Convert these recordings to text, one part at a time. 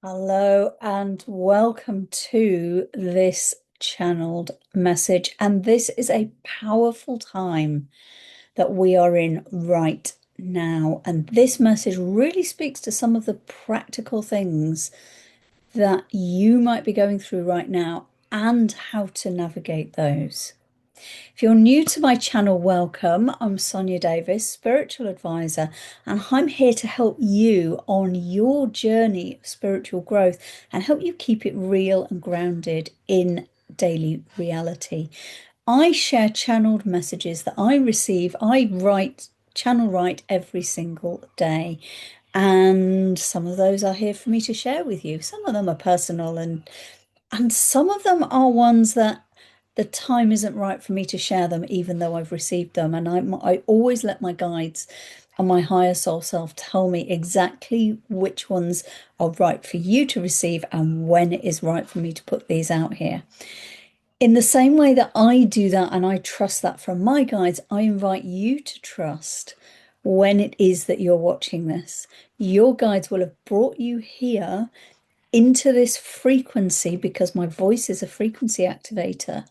Hello and welcome to this channeled message. And this is a powerful time that we are in right now. And this message really speaks to some of the practical things that you might be going through right now and how to navigate those. If you're new to my channel, welcome. I'm Sonia Davies, spiritual advisor, and I'm here to help you on your journey of spiritual growth and help you keep it real and grounded in daily reality. I share channeled messages that I receive. Channel write every single day. And some of those are here for me to share with you. Some of them are personal and some of them are ones that the time isn't right for me to share them, even though I've received them. And I always let my guides and my higher soul self tell me exactly which ones are right for you to receive and when it is right for me to put these out here. In the same way that I do that and I trust that from my guides, I invite you to trust when it is that you're watching this. Your guides will have brought you here into this frequency because my voice is a frequency activator.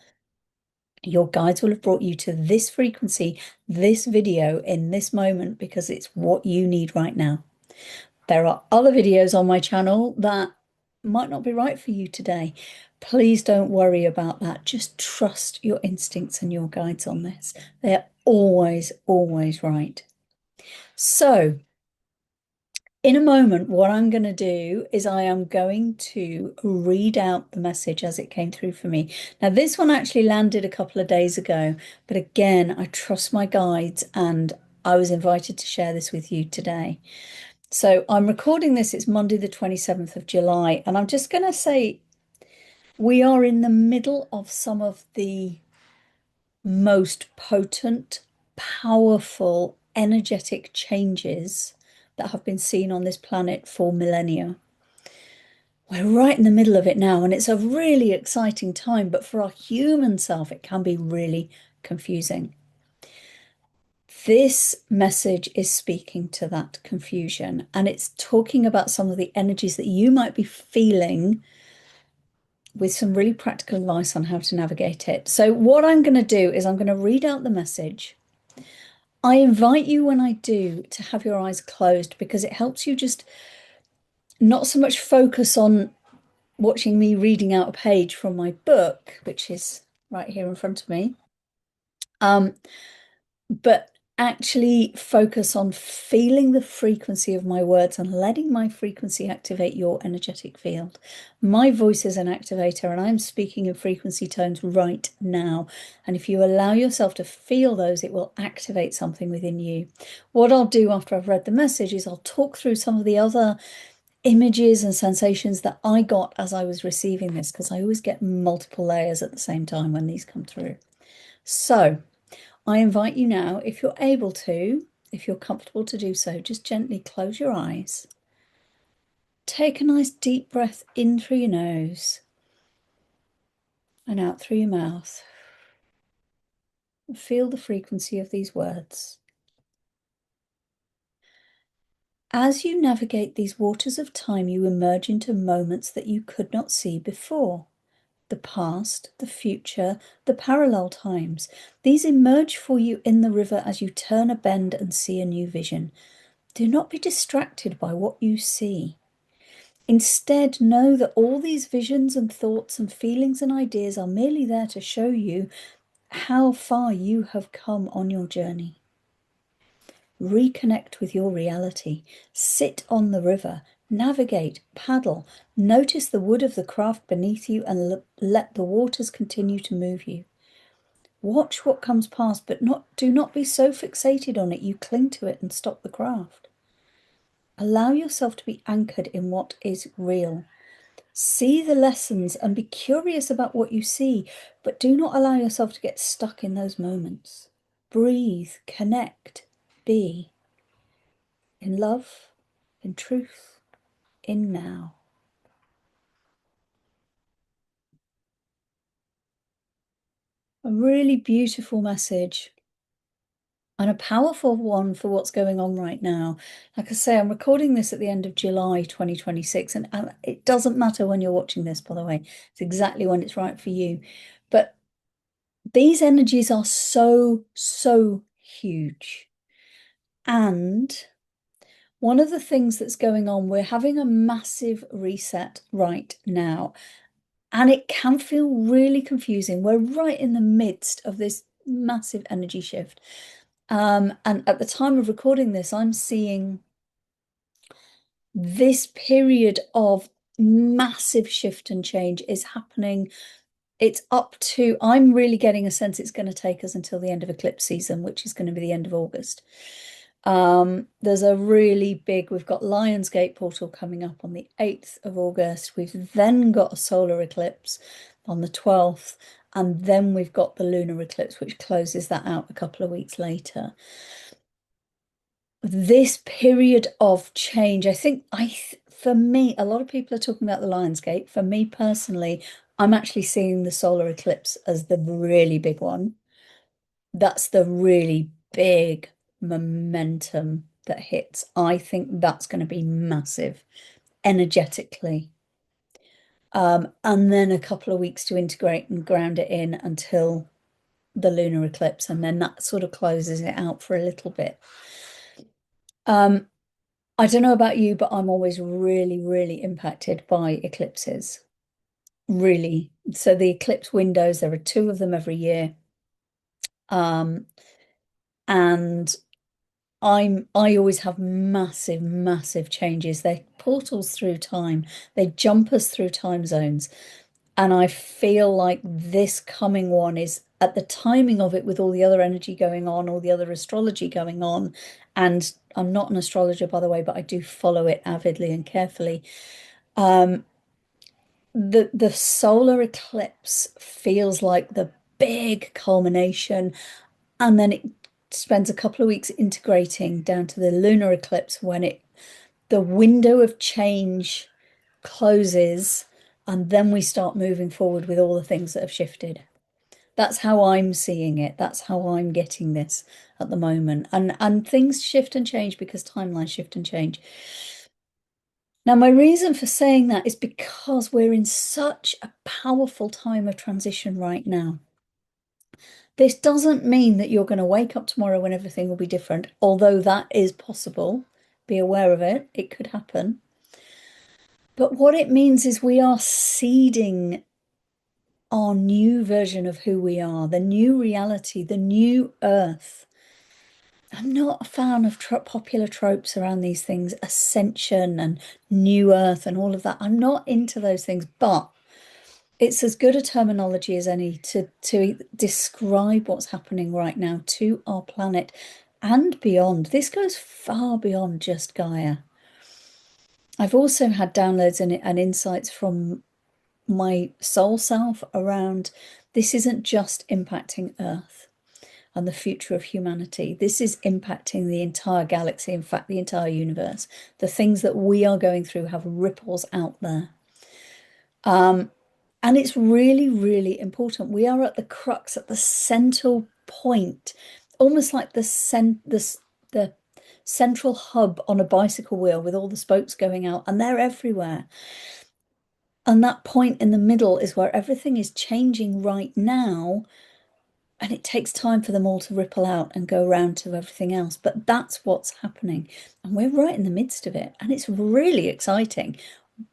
Your guides will have brought you to this frequency, this video in this moment because it's what you need right now. There are other videos on my channel that might not be right for you today. Please don't worry about that. Just trust your instincts and your guides on this. They're always, always right. So, in a moment, what I'm going to do is I am going to read out the message as it came through for me. Now, this one actually landed a couple of days ago, but again, I trust my guides and I was invited to share this with you today. So I'm recording this, it's Monday, the 27th of July, and I'm just going to say we are in the middle of some of the most potent, powerful, energetic changes that have been seen on this planet for millennia. We're right in the middle of it now, and it's a really exciting time, but for our human self, it can be really confusing. This message is speaking to that confusion, and it's talking about some of the energies that you might be feeling with some really practical advice on how to navigate it. So what I'm going to do is I'm going to read out the message. I invite you when I do to have your eyes closed because it helps you just not so much focus on watching me reading out a page from my book, which is right here in front of me, but actually focus on feeling the frequency of my words and letting my frequency activate your energetic field. My voice is an activator and I'm speaking in frequency tones right now. And if you allow yourself to feel those, it will activate something within you. What I'll do after I've read the message is I'll talk through some of the other images and sensations that I got as I was receiving this, because I always get multiple layers at the same time when these come through. So I invite you now, if you're able to, if you're comfortable to do so, just gently close your eyes. Take a nice deep breath in through your nose and out through your mouth. Feel the frequency of these words. As you navigate these waters of time, you emerge into moments that you could not see before. The past, the future, the parallel times. These emerge for you in the river as you turn a bend and see a new vision. Do not be distracted by what you see. Instead, know that all these visions and thoughts and feelings and ideas are merely there to show you how far you have come on your journey. Reconnect with your reality. Sit on the river. Navigate, paddle. Notice the wood of the craft beneath you and let the waters continue to move you. Watch what comes past, but do not be so fixated on it you cling to it and stop the craft. Allow yourself to be anchored in what is real. See the lessons and be curious about what you see, but do not allow yourself to get stuck in those moments. Breathe, connect, be. In love, in truth, in now. A really beautiful message. and a powerful one for what's going on right now. Like I say, I'm recording this at the end of July 2026, and it doesn't matter when you're watching this, by the way. It's exactly when it's right for you. But these energies are so, so huge. And one of the things that's going on, we're having a massive reset right now. And it can feel really confusing. We're right in the midst of this massive energy shift. And at the time of recording this, I'm seeing this period of massive shift and change is happening. It's up to, I'm really getting a sense it's going to take us until the end of eclipse season, which is going to be the end of August. There's a really big, we've got Lionsgate portal coming up on the 8th of August. We've then got a solar eclipse on the 12th, and then we've got the lunar eclipse, which closes that out a couple of weeks later. This period of change, I think, for me, a lot of people are talking about the Lionsgate. For me personally, I'm actually seeing the solar eclipse as the really big one. That's the really big momentum that hits. I think that's going to be massive energetically. And then a couple of weeks to integrate and ground it in until the lunar eclipse, and then that sort of closes it out for a little bit. I don't know about you, but I'm always really, really impacted by eclipses. Really. So the eclipse windows, there are two of them every year. And I always have massive, massive changes. They're portals through time. They jump us through time zones. And I feel like this coming one is at the timing of it with all the other energy going on, all the other astrology going on. And I'm not an astrologer, by the way, but I do follow it avidly and carefully. The solar eclipse feels like the big culmination, and then it spends a couple of weeks integrating down to the lunar eclipse when the window of change closes, and then we start moving forward with all the things that have shifted. That's how I'm seeing it. That's how I'm getting this at the moment. And things shift and change because timelines shift and change. Now, my reason for saying that is because we're in such a powerful time of transition right now. This doesn't mean that you're going to wake up tomorrow when everything will be different, although that is possible. Be aware of it. It could happen. But what it means is we are seeding our new version of who we are, the new reality, the new earth. I'm not a fan of popular tropes around these things, ascension and new earth and all of that. I'm not into those things, but it's as good a terminology as any to describe what's happening right now to our planet and beyond. This goes far beyond just Gaia. I've also had downloads and insights from my soul self around this isn't just impacting Earth and the future of humanity. This is impacting the entire galaxy, in fact, the entire universe. The things that we are going through have ripples out there. And it's really, really important. We are at the crux, at the central point, almost like the central hub on a bicycle wheel with all the spokes going out, and they're everywhere. And that point in the middle is where everything is changing right now. And it takes time for them all to ripple out and go around to everything else. But that's what's happening. And we're right in the midst of it. And it's really exciting,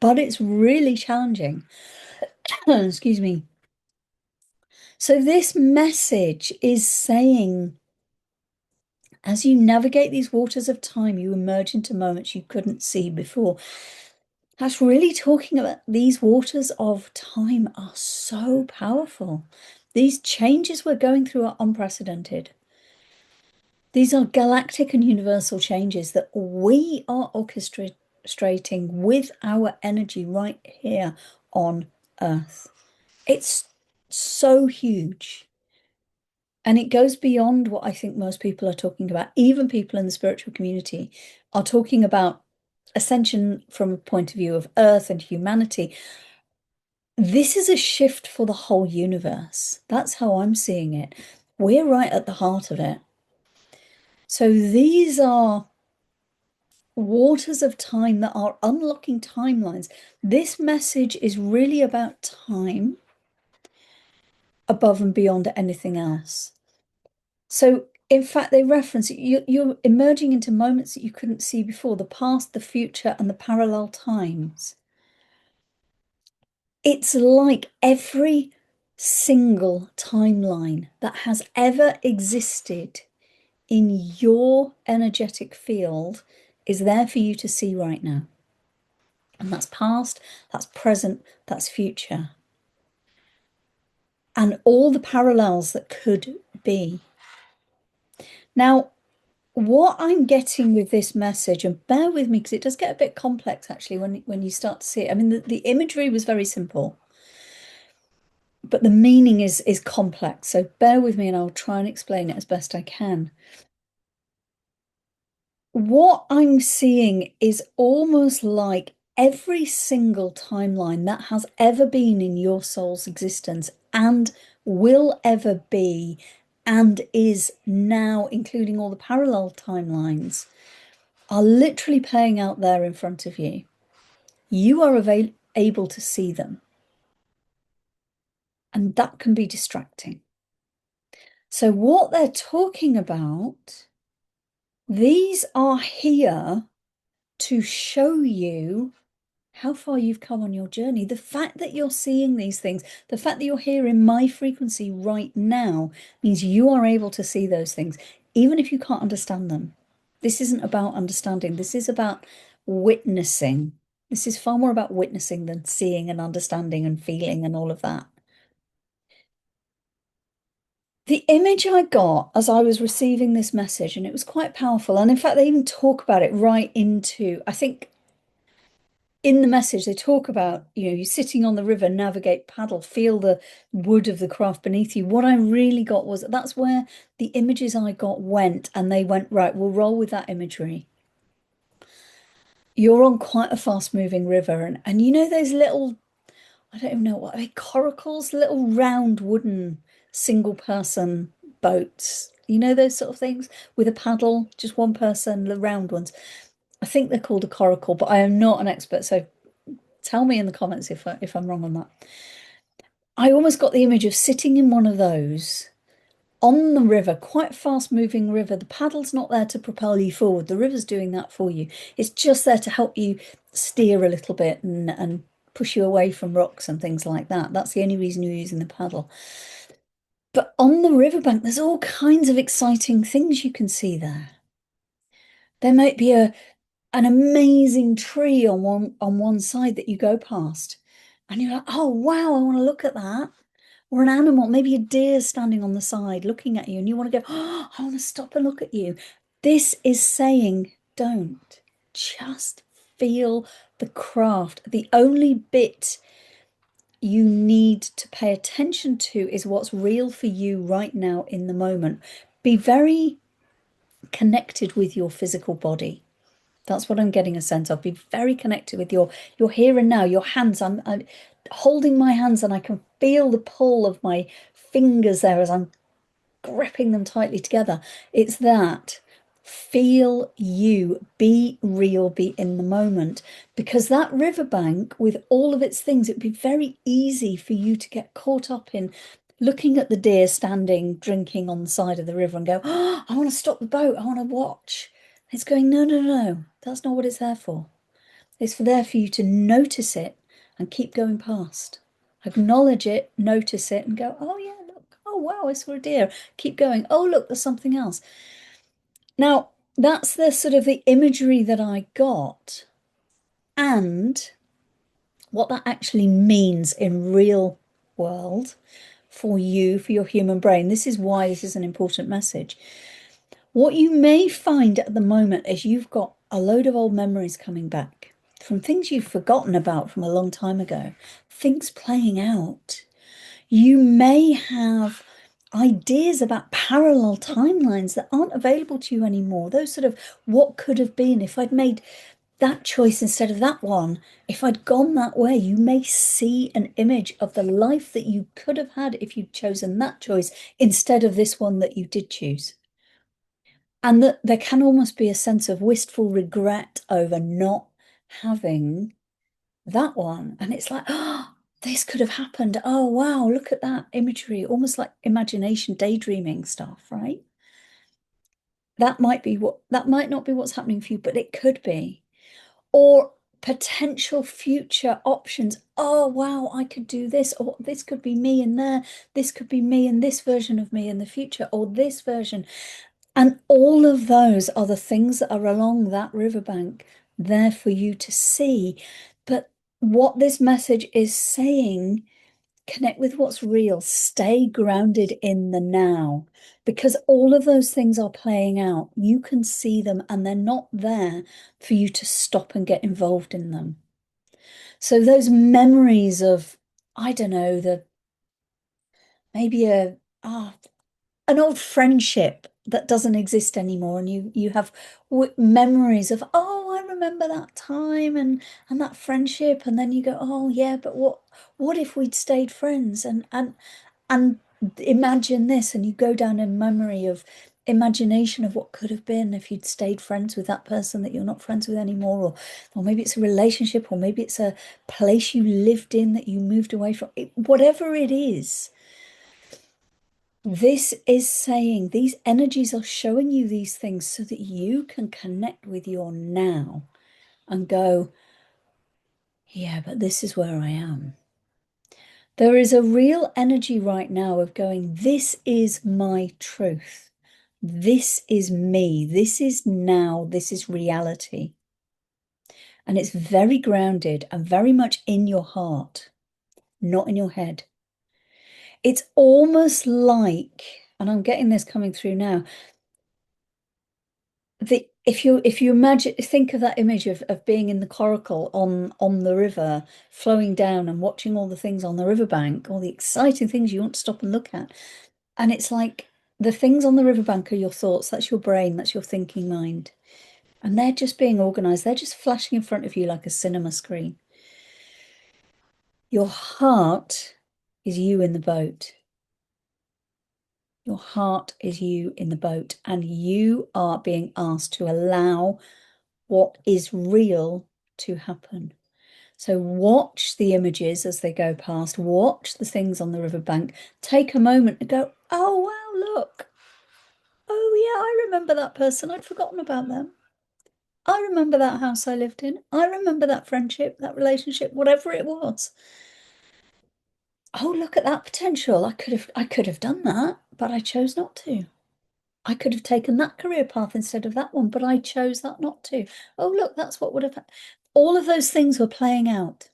but it's really challenging. Excuse me. So this message is saying, as you navigate these waters of time, you emerge into moments you couldn't see before. That's really talking about these waters of time are so powerful. These changes we're going through are unprecedented. These are galactic and universal changes that we are orchestrating with our energy right here on Earth. It's so huge. And it goes beyond what I think most people are talking about. Even people in the spiritual community are talking about ascension from a point of view of Earth and humanity. This is a shift for the whole universe. That's how I'm seeing it. We're right at the heart of it. So these are waters of time that are unlocking timelines. This message is really about time above and beyond anything else. So, in fact, they reference you're emerging into moments that you couldn't see before, the past, the future, and the parallel times. It's like every single timeline that has ever existed in your energetic field is there for you to see right now. And that's past, that's present, that's future. And all the parallels that could be. Now, what I'm getting with this message, and bear with me because it does get a bit complex actually when you start to see it. I mean, the imagery was very simple, but the meaning is complex. So bear with me and I'll try and explain it as best I can. What I'm seeing is almost like every single timeline that has ever been in your soul's existence and will ever be and is now, including all the parallel timelines, are literally playing out there in front of you. You are able to see them. And that can be distracting. So what they're talking about, these are here to show you how far you've come on your journey. The fact that you're seeing these things, the fact that you're here in my frequency right now means you are able to see those things, even if you can't understand them. This isn't about understanding. This is about witnessing. This is far more about witnessing than seeing and understanding and feeling and all of that. The image I got as I was receiving this message, and it was quite powerful. And in fact, they even talk about it right into, I think in the message, they talk about, you're sitting on the river, navigate, paddle, feel the wood of the craft beneath you. What I really got was that's where the images I got went, and they went, right, we'll roll with that imagery. You're on quite a fast moving river, and those little, I don't even know what are they, coracles, little round wooden single person boats, those sort of things with a paddle, just one person, the round ones. I think they're called a coracle, but I am not an expert, so tell me in the comments if I'm wrong on that. I almost got the image of sitting in one of those on the river, quite fast moving river. The paddle's not there to propel you forward. The river's doing that for you. It's just there to help you steer a little bit and push you away from rocks and things like that. That's the only reason you're using the paddle. But on the riverbank, there's all kinds of exciting things you can see there. There might be an amazing tree on one side that you go past, and you're like, oh wow, I want to look at that. Or an animal, maybe a deer standing on the side looking at you, and you want to go, oh, I want to stop and look at you. This is saying, don't. Just feel the craft. The only bit you need to pay attention to is what's real for you right now in the moment. Be very connected with your physical body. That's what I'm getting a sense of. Be very connected with your here and now, your hands. I'm holding my hands and I can feel the pull of my fingers there as I'm gripping them tightly together. It's that. Feel you, be real, be in the moment, because that riverbank with all of its things, it'd be very easy for you to get caught up in looking at the deer standing drinking on the side of the river and go, oh, I want to stop the boat, I want to watch. It's going, no, no, no, that's not what it's there for. It's there for you to notice it and keep going past. Acknowledge it, notice it, and go, oh yeah, look, oh wow, I saw a deer. Keep going. Oh look, there's something else. Now, that's the sort of the imagery that I got, and what that actually means in real world for you, for your human brain. This is why this is an important message. What you may find at the moment is you've got a load of old memories coming back from things you've forgotten about from a long time ago, things playing out. You may have ideas about parallel timelines that aren't available to you anymore. Those sort of what could have been if I'd made that choice instead of that one, if I'd gone that way. You may see an image of the life that you could have had if you'd chosen that choice instead of this one that you did choose. And that there can almost be a sense of wistful regret over not having that one. And it's like, oh, this could have happened. Oh, wow, look at that imagery, almost like imagination, daydreaming stuff, right? That might not be what's happening for you, but it could be. Or potential future options. Oh, wow, I could do this, or this could be me in there. This could be me in this version of me in the future, or this version. And all of those are the things that are along that riverbank there for you to see. But what this message is saying, connect with what's real, stay grounded in the now, because all of those things are playing out. You can see them and they're not there for you to stop and get involved in them. So those memories of, I don't know, the maybe an old friendship that doesn't exist anymore, and you have memories of, oh, I remember that time and that friendship, and then you go, oh yeah, but what if we'd stayed friends, and imagine this, and you go down in memory of imagination of what could have been if you'd stayed friends with that person that you're not friends with anymore, or maybe it's a relationship, or maybe it's a place you lived in that you moved away from. Whatever it is, this is saying these energies are showing you these things so that you can connect with your now and go, yeah, but this is where I am. There is a real energy right now of going, this is my truth. This is me. This is now. This is reality. And it's very grounded and very much in your heart, not in your head. It's almost like, and I'm getting this coming through now, if you imagine, think of that image of being in the coracle on the river, flowing down and watching all the things on the riverbank, all the exciting things you want to stop and look at. And it's like the things on the riverbank are your thoughts, that's your brain, that's your thinking mind. And they're just being organized, they're just flashing in front of you like a cinema screen. Your heart is you in the boat. Your heart is you in the boat, and you are being asked to allow what is real to happen. So watch the images as they go past, watch the things on the riverbank, take a moment and go, oh, wow, look. Oh, yeah, I remember that person. I'd forgotten about them. I remember that house I lived in. I remember that friendship, that relationship, whatever it was. Oh, look at that potential. I could have done that, but I chose not to. I could have taken that career path instead of that one, but I chose that not to. Oh, look, that's what would have. All of those things were playing out,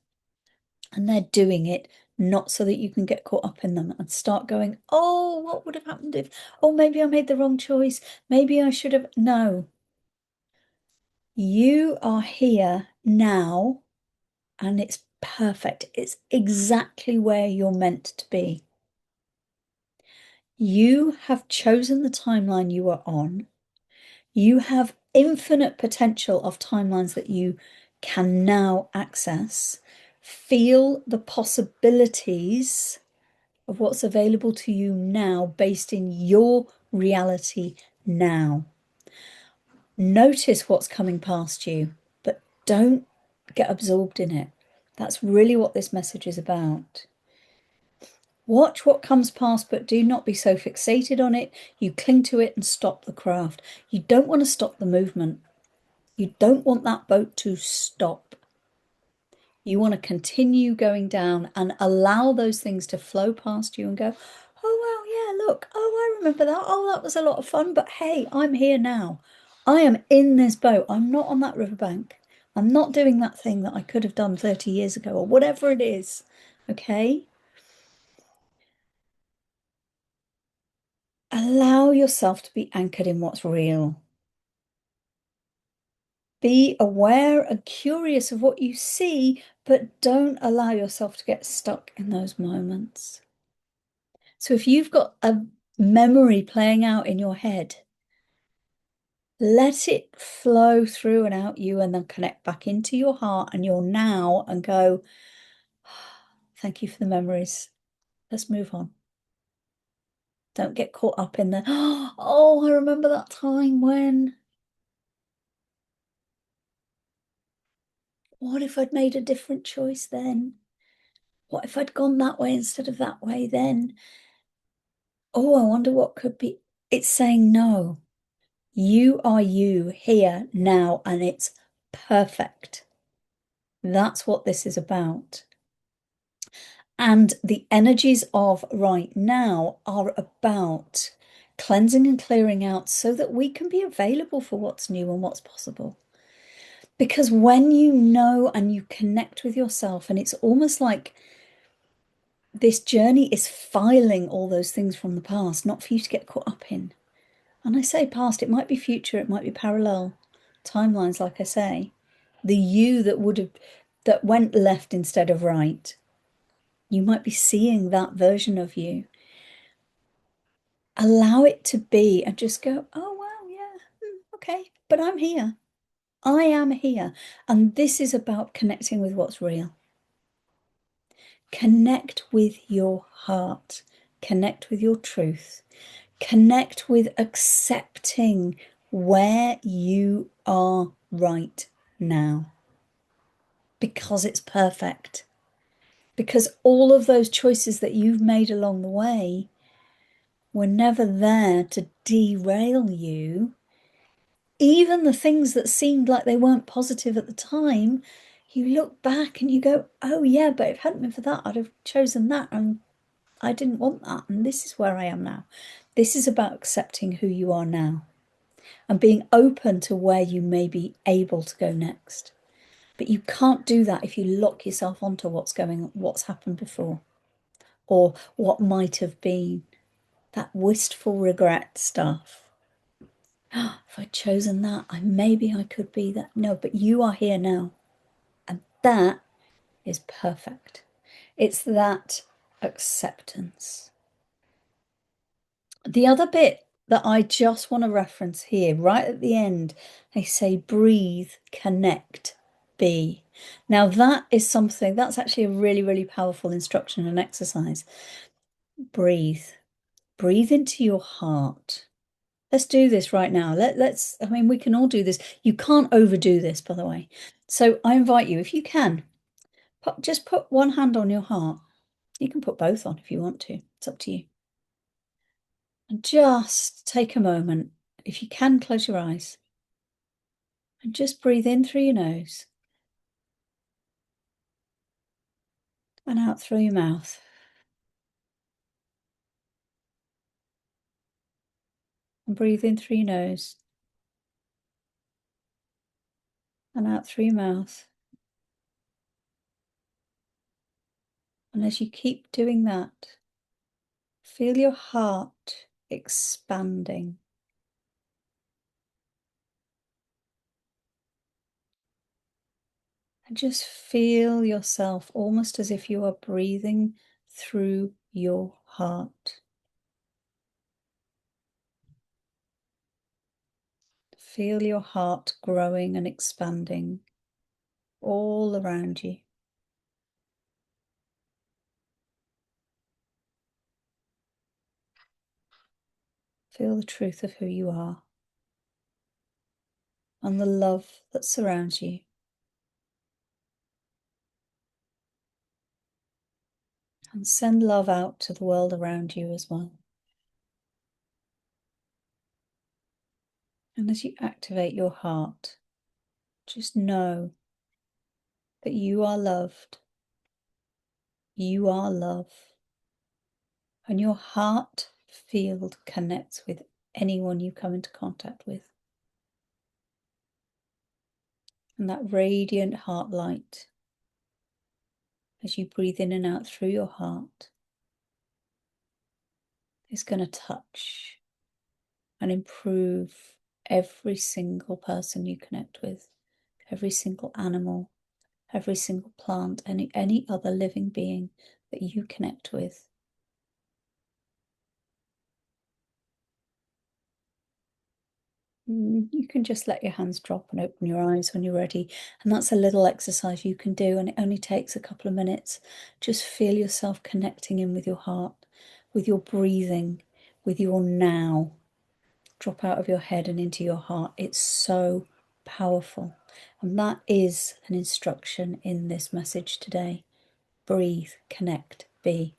and they're doing it not so that you can get caught up in them and start going, oh, what would have happened if, oh, maybe I made the wrong choice. Maybe I should have. No, you are here now, and it's perfect. It's exactly where you're meant to be. You have chosen the timeline you are on. You have infinite potential of timelines that you can now access. Feel the possibilities of what's available to you now based in your reality now. Notice what's coming past you, but don't get absorbed in it. That's really what this message is about. Watch what comes past, but do not be so fixated on it. You cling to it and stop the craft. You don't want to stop the movement. You don't want that boat to stop. You want to continue going down and allow those things to flow past you and go, oh, wow, yeah, look, oh, I remember that. Oh, that was a lot of fun. But hey, I'm here now. I am in this boat. I'm not on that riverbank. I'm not doing that thing that I could have done 30 years ago or whatever it is. Okay? Allow yourself to be anchored in what's real. Be aware and curious of what you see, but don't allow yourself to get stuck in those moments. So if you've got a memory playing out in your head, let it flow through and out you, and then connect back into your heart and your now and go, thank you for the memories. Let's move on. Don't get caught up in the, oh, I remember that time when, what if I'd made a different choice then? What if I'd gone that way instead of that way then? Oh, I wonder what could be. It's saying no. You are you here now, and it's perfect. That's what this is about. And the energies of right now are about cleansing and clearing out so that we can be available for what's new and what's possible. Because when you know and you connect with yourself, and it's almost like this journey is filing all those things from the past, not for you to get caught up in. And I say past, it might be future, it might be parallel timelines, like I say. The you that would have, that went left instead of right, you might be seeing that version of you. Allow it to be and just go, oh, wow, yeah, okay, but I'm here. I am here. And this is about connecting with what's real. Connect with your heart. Connect with your truth. Connect with accepting where you are right now. Because it's perfect. Because all of those choices that you've made along the way were never there to derail you. Even the things that seemed like they weren't positive at the time, you look back and you go, oh yeah, but if it hadn't been for that, I'd have chosen that, and I didn't want that, and this is where I am now. This is about accepting who you are now and being open to where you may be able to go next. But you can't do that if you lock yourself onto what's happened before, or what might have been, that wistful regret stuff. If I'd chosen that, maybe I could be that. No, but you are here now. And that is perfect. It's that acceptance. The other bit that I just want to reference here, right at the end, they say breathe, connect, be. Now that is something, that's actually a really, really powerful instruction and exercise. Breathe. Breathe into your heart. Let's do this right now. I mean, we can all do this. You can't overdo this, by the way. So I invite you, if you can, just put one hand on your heart. You can put both on if you want to. It's up to you. And just take a moment. If you can, close your eyes. And just breathe in through your nose. And out through your mouth. And breathe in through your nose. And out through your mouth. And as you keep doing that, feel your heart expanding. And just feel yourself almost as if you are breathing through your heart. Feel your heart growing and expanding all around you. Feel the truth of who you are and the love that surrounds you. And send love out to the world around you as well. And as you activate your heart, just know that you are loved. You are love. And your heart field connects with anyone you come into contact with. And that radiant heart light, as you breathe in and out through your heart, is going to touch and improve every single person you connect with, every single animal, every single plant, any other living being that you connect with. You can just let your hands drop and open your eyes when you're ready. And that's a little exercise you can do, and it only takes a couple of minutes. Just feel yourself connecting in with your heart, with your breathing, with your now. Drop out of your head and into your heart. It's so powerful. And that is an instruction in this message today. Breathe, connect, be.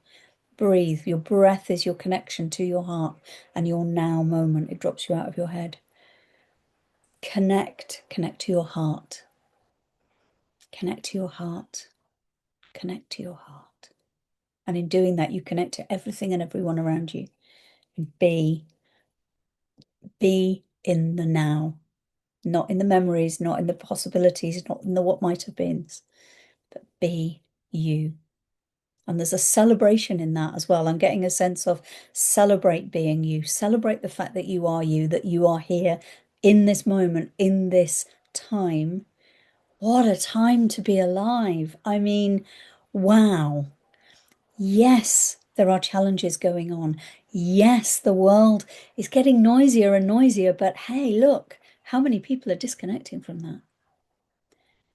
Breathe. Your breath is your connection to your heart and your now moment. It drops you out of your head. Connect to your heart. Connect to your heart. Connect to your heart. And in doing that, you connect to everything and everyone around you. And be in the now. Not in the memories, not in the possibilities, not in the what might have been, but be you. And there's a celebration in that as well. I'm getting a sense of celebrate being you. Celebrate the fact that you, that you are here in this moment, in this time. What a time to be alive. I mean, wow. Yes, there are challenges going on. Yes, the world is getting noisier and noisier, but hey, look, how many people are disconnecting from that?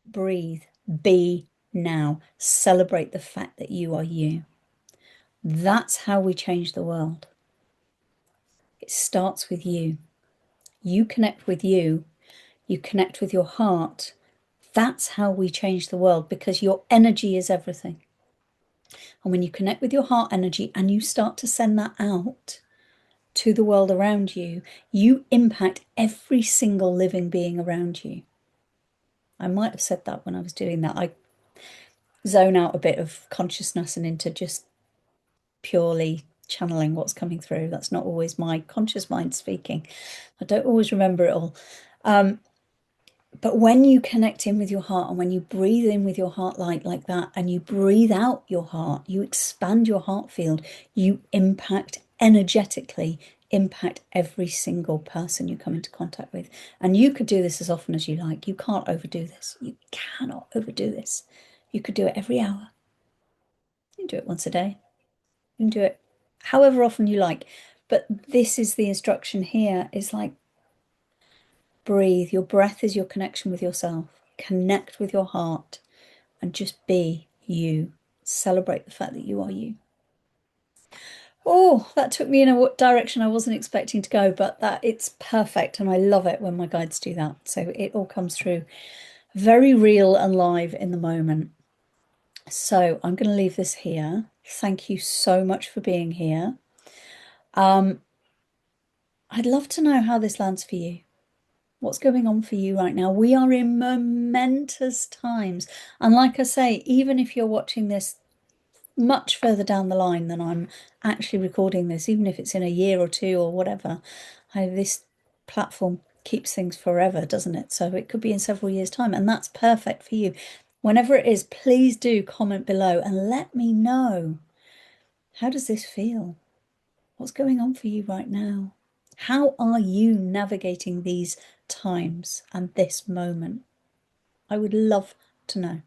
Breathe, be now, celebrate the fact that you are you. That's how we change the world. It starts with you. You connect with you connect with your heart. That's how we change the world, because your energy is everything. And when you connect with your heart energy and you start to send that out to the world around you, you impact every single living being around you. I might have said that when I was doing that. I zone out a bit of consciousness and into just purely channeling what's coming through. That's not always my conscious mind speaking. I don't always remember it all. But when you connect in with your heart, and when you breathe in with your heart like that, and you breathe out your heart, you expand your heart field, you impact energetically, impact every single person you come into contact with. And you could do this as often as you like. You can't overdo this. You cannot overdo this. You could do it every hour. You can do it once a day. You can do it however often you like. But this is the instruction here, is like, breathe. Your breath is your connection with yourself. Connect with your heart and just be you. Celebrate the fact that you are you. Oh, that took me in a direction I wasn't expecting to go, but that it's perfect. And I love it when my guides do that. So it all comes through very real and live in the moment. So I'm going to leave this here. Thank you so much for being here. I'd love to know how this lands for you. What's going on for you right now? We are in momentous times. And like I say, even if you're watching this much further down the line than I'm actually recording this, even if it's in a year or two or whatever, this platform keeps things forever, doesn't it? So it could be in several years' time, and that's perfect for you. Whenever it is, please do comment below and let me know. How does this feel? What's going on for you right now? How are you navigating these times and this moment? I would love to know.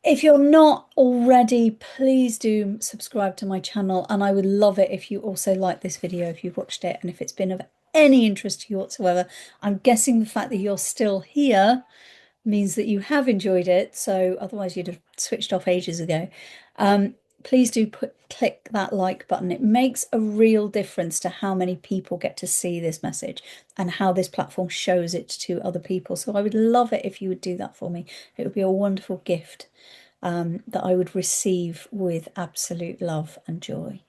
If you're not already, please do subscribe to my channel, and I would love it if you also like this video, if you've watched it, and if it's been of any interest to you whatsoever. I'm guessing the fact that you're still here means that you have enjoyed it, so otherwise you'd have switched off ages ago. Please do click that like button. It makes a real difference to how many people get to see this message and how this platform shows it to other people. So I would love it if you would do that for me. It would be a wonderful gift that I would receive with absolute love and joy.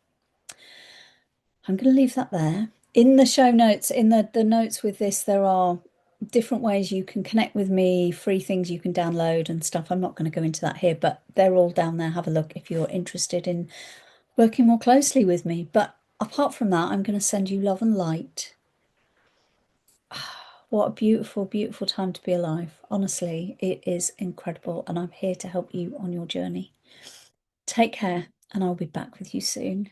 I'm going to leave that there. In the show notes, in the notes with this, there are different ways you can connect with me, free things you can download and stuff. I'm not going to go into that here, but they're all down there. Have a look if you're interested in working more closely with me. But apart from that, I'm going to send you love and light. What a beautiful, beautiful time to be alive. Honestly, it is incredible, and I'm here to help you on your journey. Take care, and I'll be back with you soon.